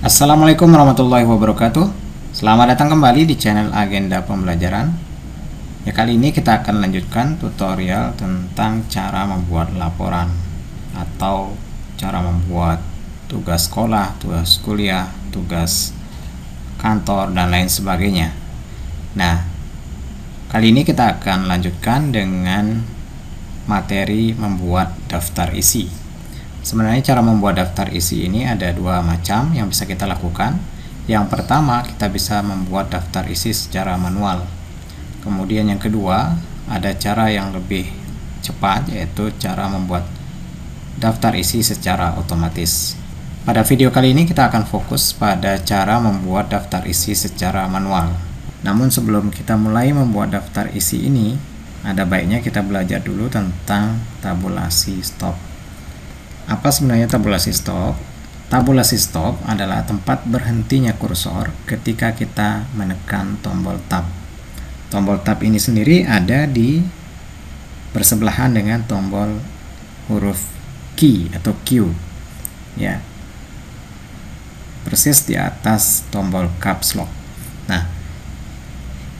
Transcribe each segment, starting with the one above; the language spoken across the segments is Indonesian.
Assalamualaikum warahmatullahi wabarakatuh. Selamat datang kembali di channel Agenda Pembelajaran. Ya, kali ini kita akan lanjutkan tutorial tentang cara membuat laporan atau cara membuat tugas sekolah, tugas kuliah, tugas kantor, dan lain sebagainya. Nah, kali ini kita akan lanjutkan dengan materi membuat daftar isi. Sebenarnya cara membuat daftar isi ini ada dua macam yang bisa kita lakukan. Yang pertama, kita bisa membuat daftar isi secara manual. Kemudian yang kedua, ada cara yang lebih cepat, yaitu cara membuat daftar isi secara otomatis. Pada video kali ini kita akan fokus pada cara membuat daftar isi secara manual. Namun sebelum kita mulai membuat daftar isi ini, ada baiknya kita belajar dulu tentang tabulasi stop. Apa sebenarnya tabulasi stop? Tabulasi stop adalah tempat berhentinya kursor ketika kita menekan tombol tab. Tombol tab ini sendiri ada di bersebelahan dengan tombol huruf key atau Q. Ya. Persis di atas tombol caps lock. Nah,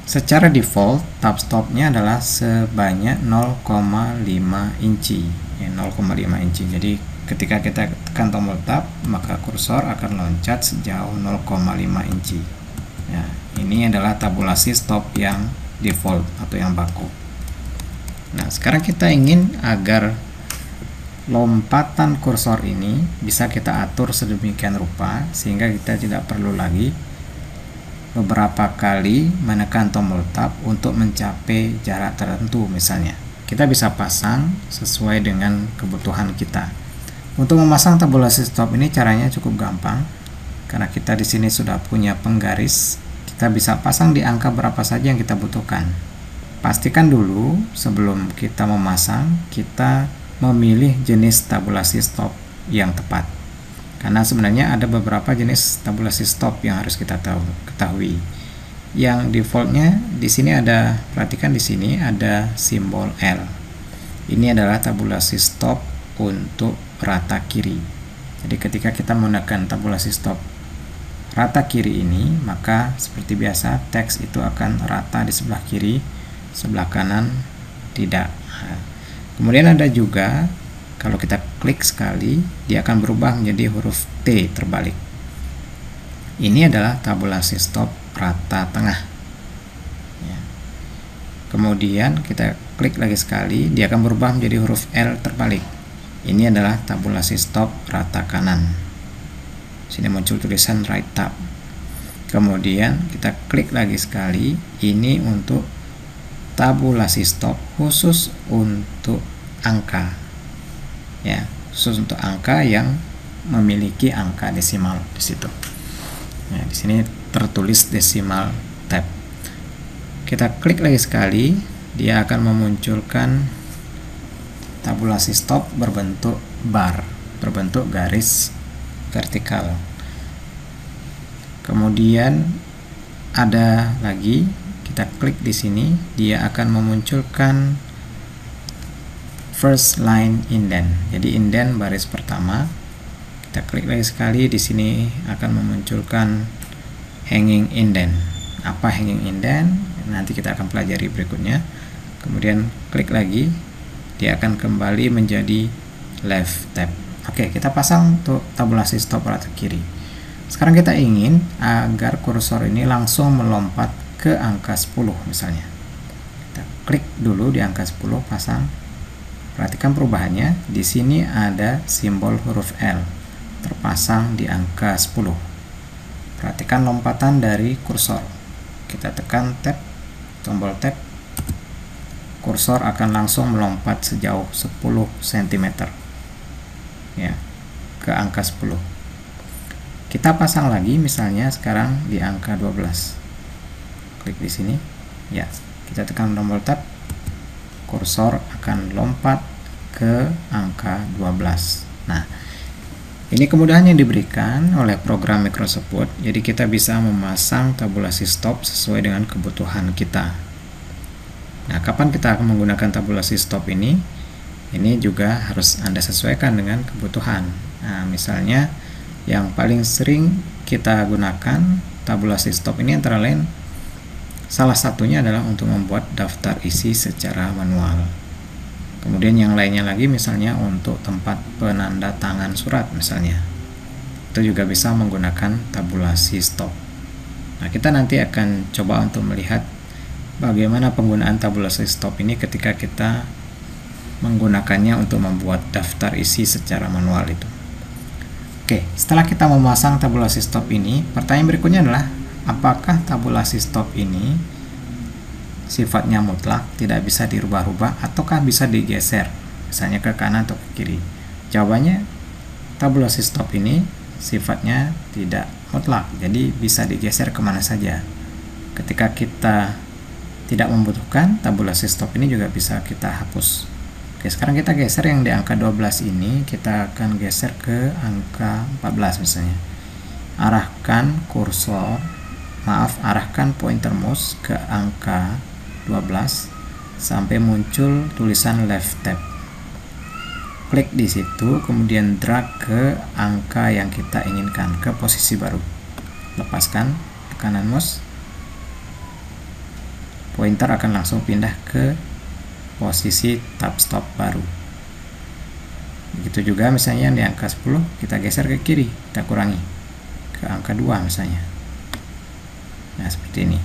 secara default tab stopnya adalah sebanyak 0,5 inci. Ya, 0,5 inci. Jadi ketika kita tekan tombol tab, maka kursor akan loncat sejauh 0,5 inci. Ya, ini adalah tabulasi stop yang default atau yang baku. Nah, sekarang kita ingin agar lompatan kursor ini bisa kita atur sedemikian rupa sehingga kita tidak perlu lagi beberapa kali menekan tombol tab untuk mencapai jarak tertentu misalnya. Kita bisa pasang sesuai dengan kebutuhan kita. Untuk memasang tabulasi stop ini caranya cukup gampang, karena kita di sini sudah punya penggaris. Kita bisa pasang di angka berapa saja yang kita butuhkan. Pastikan dulu sebelum kita memasang, kita memilih jenis tabulasi stop yang tepat. Karena sebenarnya ada beberapa jenis tabulasi stop yang harus kita ketahui. Yang defaultnya di sini ada, perhatikan di sini ada simbol L. Ini adalah tabulasi stop untuk rata kiri. Jadi ketika kita menekan tabulasi stop rata kiri ini, maka seperti biasa teks itu akan rata di sebelah kiri, sebelah kanan tidak. Nah, kemudian ada juga kalau kita klik sekali, dia akan berubah menjadi huruf T terbalik. Ini adalah tabulasi stop rata tengah. Ya. Kemudian kita klik lagi sekali, dia akan berubah menjadi huruf L terbalik. Ini adalah tabulasi stop rata kanan. Sini muncul tulisan right tab. Kemudian kita klik lagi sekali, ini untuk tabulasi stop khusus untuk angka. Ya, khusus untuk angka yang memiliki angka desimal di situ. Ya, di sini tertulis decimal tab. Kita klik lagi sekali, dia akan memunculkan tabulasi stop berbentuk bar, berbentuk garis vertikal. Kemudian ada lagi, kita klik di sini, dia akan memunculkan first line indent. Jadi indent baris pertama. Kita klik lagi sekali, di sini akan memunculkan hanging indent. Apa hanging indent? Nanti kita akan pelajari berikutnya. Kemudian klik lagi, dia akan kembali menjadi left tab. Oke, kita pasang untuk tabulasi stop rata kiri. Sekarang kita ingin agar kursor ini langsung melompat ke angka 10 misalnya. Kita klik dulu di angka 10, pasang. Perhatikan perubahannya. Di sini ada simbol huruf L terpasang di angka 10. Perhatikan lompatan dari kursor. Kita tekan tab, tombol tab, kursor akan langsung melompat sejauh 10 cm ya, ke angka 10. Kita pasang lagi misalnya sekarang di angka 12. Klik di sini. Ya, kita tekan tombol tab, kursor akan lompat ke angka 12. Nah, ini kemudahan yang diberikan oleh program Microsoft Word. Jadi kita bisa memasang tabulasi stop sesuai dengan kebutuhan kita. Nah, kapan kita akan menggunakan tabulasi stop ini? Ini juga harus Anda sesuaikan dengan kebutuhan. Nah, misalnya yang paling sering kita gunakan tabulasi stop ini antara lain salah satunya adalah untuk membuat daftar isi secara manual. Kemudian yang lainnya lagi misalnya untuk tempat penanda tangan surat misalnya, itu juga bisa menggunakan tabulasi stop. Nah, kita nanti akan coba untuk melihat bagaimana penggunaan tabulasi stop ini ketika kita menggunakannya untuk membuat daftar isi secara manual itu. Oke, setelah kita memasang tabulasi stop ini, pertanyaan berikutnya adalah apakah tabulasi stop ini sifatnya mutlak, tidak bisa dirubah-rubah, ataukah bisa digeser, misalnya ke kanan atau ke kiri? Jawabannya, tabulasi stop ini sifatnya tidak mutlak, jadi bisa digeser kemana saja. Ketika kita tidak membutuhkan, tabulasi stop ini juga bisa kita hapus. Oke, sekarang kita geser yang di angka 12 ini, kita akan geser ke angka 14 misalnya. Arahkan pointer mouse ke angka 12 sampai muncul tulisan left tab. Klik di situ, kemudian drag ke angka yang kita inginkan ke posisi baru. Lepaskan tekanan mouse, pointer akan langsung pindah ke posisi tab stop baru. Begitu juga misalnya di angka 10 kita geser ke kiri, kita kurangi ke angka 2 misalnya. Nah, seperti ini.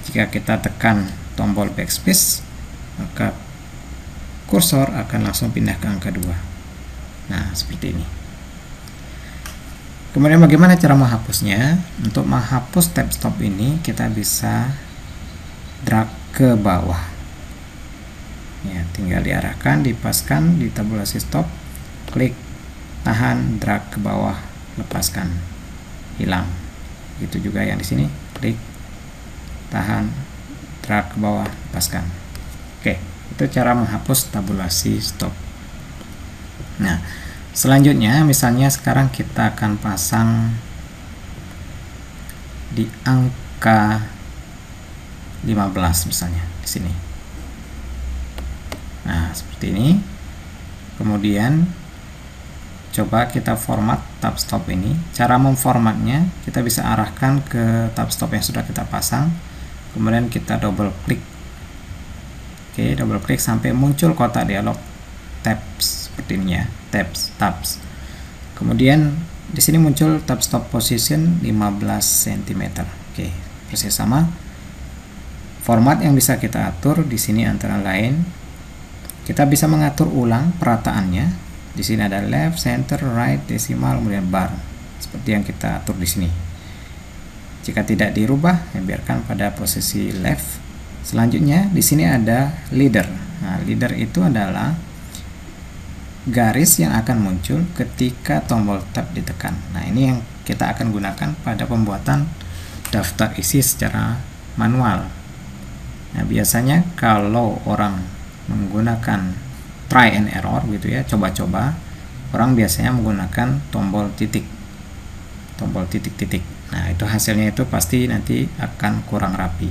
Jika kita tekan tombol backspace, maka kursor akan langsung pindah ke angka 2. Nah, seperti ini. Kemudian bagaimana cara menghapusnya? Untuk menghapus tab stop ini kita bisa drag ke bawah. Ya, tinggal diarahkan, dipaskan di tabulasi stop, klik, tahan, drag ke bawah, lepaskan, hilang. Begitu juga yang di sini, klik, tahan, drag ke bawah, lepaskan. Oke, itu cara menghapus tabulasi stop. Nah, selanjutnya misalnya sekarang kita akan pasang di angka 15 misalnya di sini. Nah, seperti ini. Kemudian coba kita format tab stop ini. Cara memformatnya, kita bisa arahkan ke tab stop yang sudah kita pasang, kemudian kita double klik. Oke, double klik sampai muncul kotak dialog tabs seperti ini ya, tabs. Kemudian di sini muncul tab stop position 15 cm. Oke, persis sama. Format yang bisa kita atur di sini antara lain, kita bisa mengatur ulang perataannya. Di sini ada left, center, right, decimal, kemudian bar, seperti yang kita atur di sini. Jika tidak dirubah, ya biarkan pada posisi left. Selanjutnya di sini ada leader. Nah, leader itu adalah garis yang akan muncul ketika tombol tab ditekan. Nah, ini yang kita akan gunakan pada pembuatan daftar isi secara manual. Nah, biasanya kalau orang menggunakan try and error gitu ya, coba-coba, orang biasanya menggunakan tombol titik. Nah, itu hasilnya itu pasti nanti akan kurang rapi.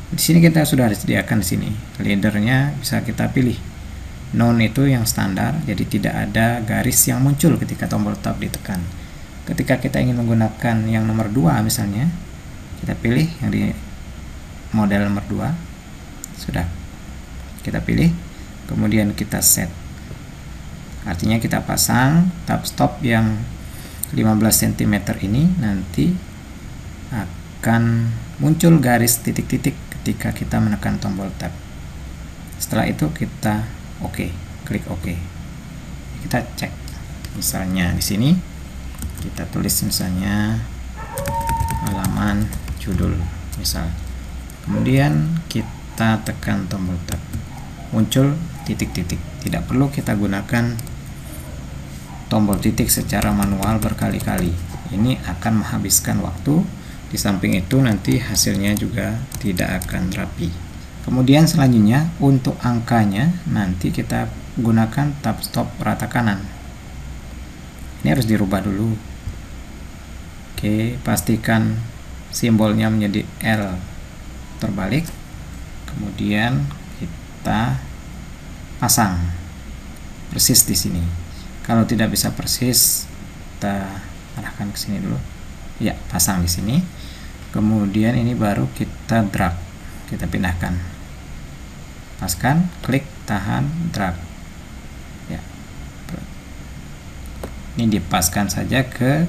Di sini kita sudah disediakan di sini. Leadernya bisa kita pilih. None itu yang standar, jadi tidak ada garis yang muncul ketika tombol tab ditekan. Ketika kita ingin menggunakan yang nomor 2 misalnya, kita pilih yang di model nomor 2. Sudah kita pilih, kemudian kita set. Artinya kita pasang tab stop yang 15 cm ini, nanti akan muncul garis titik-titik ketika kita menekan tombol tab. Setelah itu kita klik OK. Kita cek. Misalnya di sini kita tulis misalnya halaman judul misal. Kemudian kita tekan tombol tab. Muncul titik-titik. Tidak perlu kita gunakan tombol titik secara manual berkali-kali. Ini akan menghabiskan waktu. Di samping itu nanti hasilnya juga tidak akan rapi. Kemudian selanjutnya untuk angkanya nanti kita gunakan tab stop rata kanan. Ini harus dirubah dulu. Oke, pastikan simbolnya menjadi L terbalik. Kemudian kita pasang persis di sini. Kalau tidak bisa persis, kita arahkan ke sini dulu. Ya, pasang di sini. Kemudian ini baru kita drag, kita pindahkan, paskan, klik, tahan, drag. Ya, ini dipaskan saja ke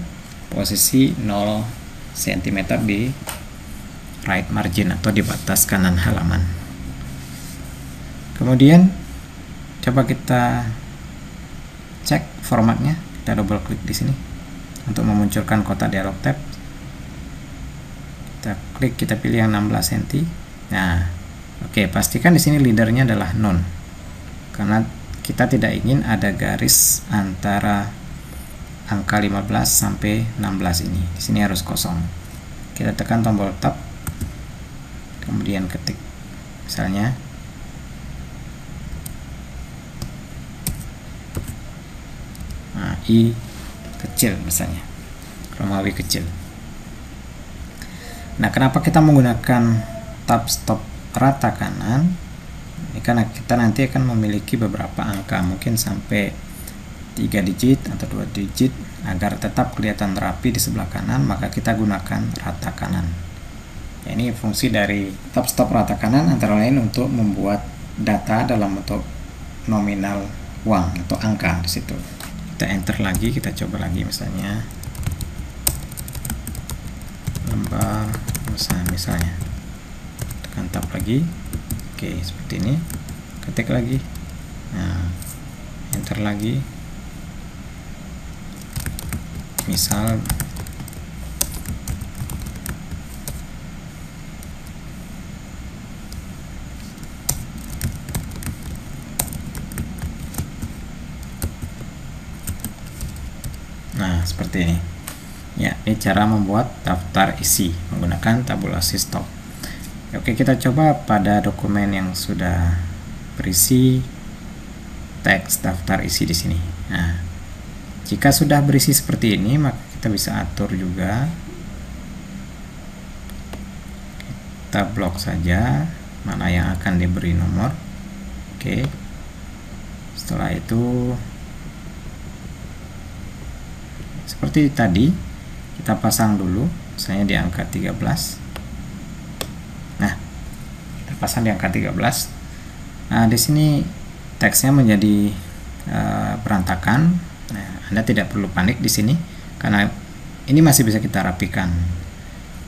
posisi 0 cm di right margin atau di batas kanan halaman. Kemudian coba kita cek formatnya, kita double klik di sini untuk memunculkan kotak dialog tab. Kita klik, kita pilih yang 16 cm. Nah, oke, pastikan di sini leadernya adalah none, karena kita tidak ingin ada garis antara angka 15 sampai 16 ini. Di sini harus kosong. Kita tekan tombol tab, kemudian ketik misalnya I kecil, misalnya Romawi kecil. Nah, kenapa kita menggunakan tab stop rata kanan? Ini karena kita nanti akan memiliki beberapa angka, mungkin sampai 3 digit atau 2 digit. Agar tetap kelihatan rapi di sebelah kanan, maka kita gunakan rata kanan. Ya, ini fungsi dari tab stop rata kanan antara lain untuk membuat data dalam bentuk nominal uang atau angka di situ. Kita enter lagi, kita coba lagi, misalnya lembar misalnya, tekan tab lagi. Oke, seperti ini, ketik lagi, nah enter lagi, misal nah seperti ini. Ya, ini cara membuat daftar isi menggunakan tabulasi stop. Oke, kita coba pada dokumen yang sudah berisi teks daftar isi di sini. Nah, jika sudah berisi seperti ini, maka kita bisa atur juga. Kita blok saja mana yang akan diberi nomor. Oke. Setelah itu seperti tadi, kita pasang dulu, misalnya di angka 13. Nah, kita pasang di angka 13. Nah, di sini teksnya menjadi berantakan. Nah, Anda tidak perlu panik di sini, karena ini masih bisa kita rapikan.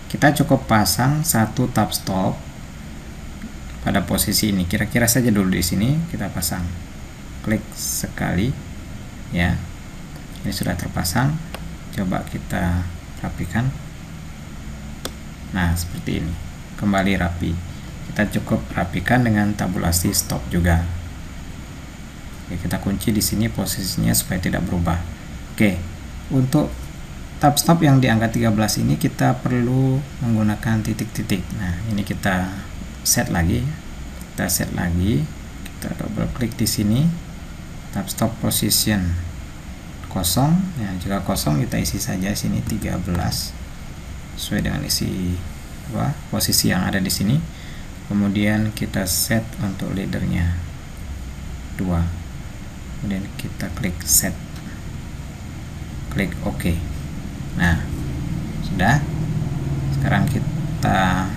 Kita cukup pasang satu tab stop pada posisi ini, kira-kira saja dulu di sini kita pasang. Klik sekali, ya. Ini sudah terpasang. Coba kita rapikan. Nah, seperti ini, kembali rapi. Kita cukup rapikan dengan tabulasi stop juga. Oke, kita kunci di sini posisinya supaya tidak berubah. Oke, untuk tab stop yang di angka 13 ini kita perlu menggunakan titik-titik. Nah, ini kita set lagi. Kita set lagi. Kita double klik di sini. Tab stop position kosong, ya, jika kosong kita isi saja sini 13 sesuai dengan isi posisi yang ada di sini. Kemudian kita set untuk leadernya 2, kemudian kita klik set, klik OK. Nah, sudah. Sekarang kita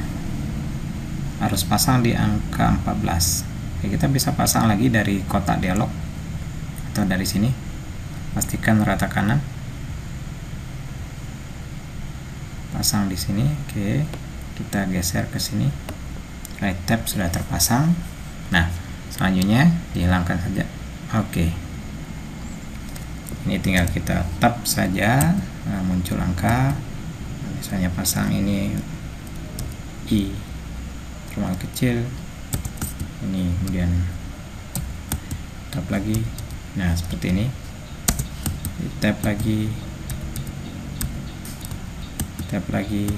harus pasang di angka 14. Oke, kita bisa pasang lagi dari kotak dialog atau dari sini. Pastikan rata kanan, pasang di sini. Oke, kita geser ke sini, right tab sudah terpasang. Nah, selanjutnya dihilangkan saja. Oke, ini tinggal kita tab saja. Nah, muncul angka, misalnya pasang ini I rumah kecil ini, kemudian tab lagi. Nah, seperti ini. Tab lagi, tab lagi.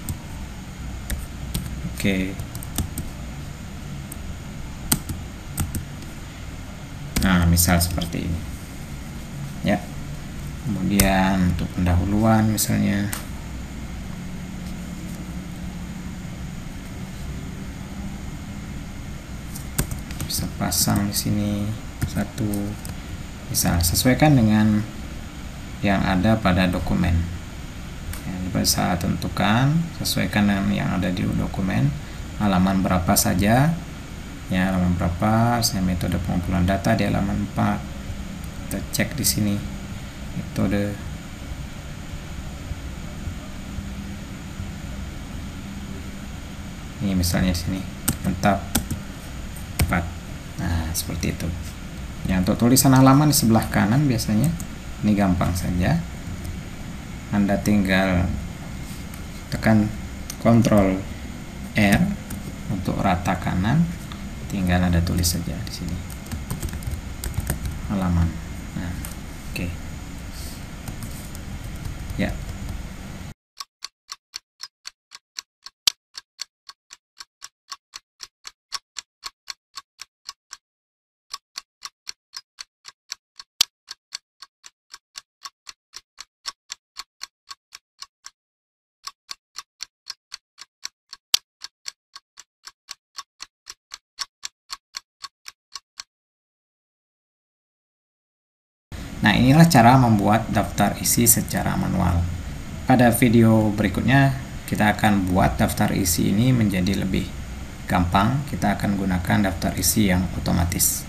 Oke. Nah, misal seperti ini, ya. Kemudian untuk pendahuluan misalnya, bisa pasang di sini satu, misal sesuaikan dengan yang ada pada dokumen. Bisa tentukan, sesuaikan dengan yang ada di dokumen, halaman berapa saja ya, halaman berapa. Saya metode pengumpulan data di halaman 4, kita cek di sini metode. Ini misalnya sini tab 4. Nah, seperti itu ya. Untuk tulisan halaman di sebelah kanan biasanya ini gampang saja, Anda tinggal tekan Ctrl R untuk rata kanan, tinggal Anda tulis saja di sini halaman. Nah, oke. Ya. Nah, inilah cara membuat daftar isi secara manual. Pada video berikutnya, kita akan buat daftar isi ini menjadi lebih gampang. Kita akan gunakan daftar isi yang otomatis.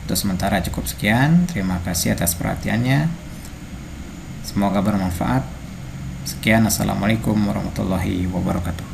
Untuk sementara cukup sekian. Terima kasih atas perhatiannya. Semoga bermanfaat. Sekian, assalamualaikum warahmatullahi wabarakatuh.